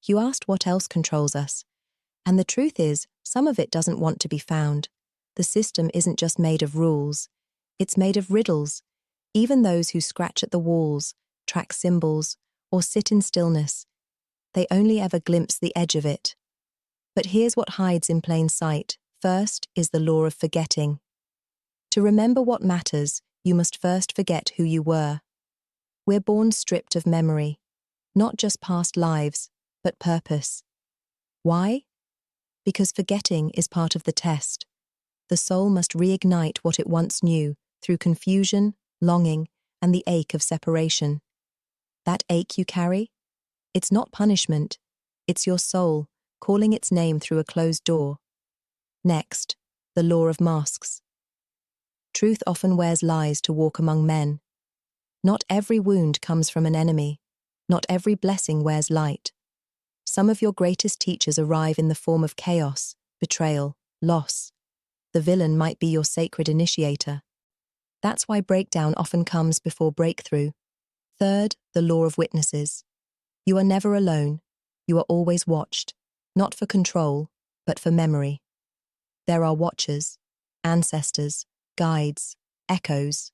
You asked what else controls us. And the truth is, some of it doesn't want to be found. The system isn't just made of rules. It's made of riddles. Even those who scratch at the walls, track symbols, or sit in stillness, they only ever glimpse the edge of it. But here's what hides in plain sight. First is the law of forgetting. To remember what matters, you must first forget who you were. We're born stripped of memory, not just past lives, but purpose. Why? Because forgetting is part of the test. The soul must reignite what it once knew through confusion, longing, and the ache of separation. That ache you carry? It's not punishment. It's your soul, calling its name through a closed door. Next, the law of masks. Truth often wears lies to walk among men. Not every wound comes from an enemy. Not every blessing wears light. Some of your greatest teachers arrive in the form of chaos, betrayal, loss. The villain might be your sacred initiator. That's why breakdown often comes before breakthrough. Third, the law of witnesses. You are never alone. You are always watched, not for control, but for memory. There are watchers, ancestors, guides, echoes.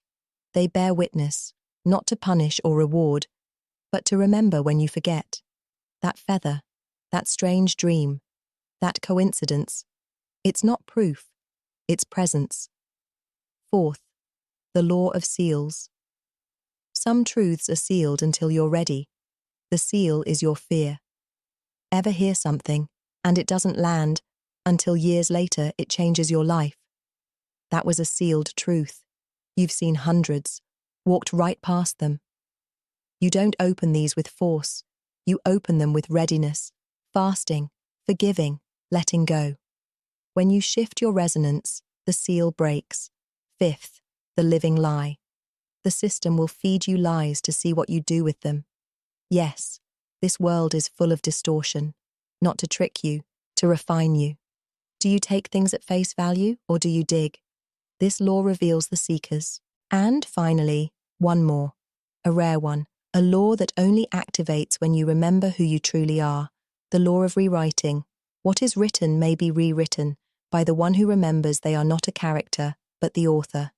They bear witness, not to punish or reward, but to remember when you forget. That feather, that strange dream, that coincidence. It's not proof, it's presence. Fourth, the law of seals. Some truths are sealed until you're ready. The seal is your fear. Ever hear something, and it doesn't land, until years later it changes your life? That was a sealed truth. You've seen hundreds, walked right past them. You don't open these with force. You open them with readiness, fasting, forgiving, letting go. When you shift your resonance, the seal breaks. Fifth, the living lie. The system will feed you lies to see what you do with them. Yes, this world is full of distortion, not to trick you, to refine you. Do you take things at face value, or do you dig? This law reveals the seekers. And finally, one more, a rare one, a law that only activates when you remember who you truly are, the law of rewriting. What is written may be rewritten by the one who remembers they are not a character, but the author.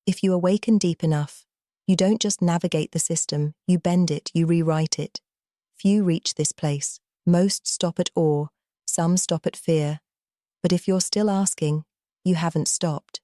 If you awaken deep enough, you don't just navigate the system, you bend it, you rewrite it. Few reach this place. Most stop at awe, some stop at fear. But if you're still asking, you haven't stopped.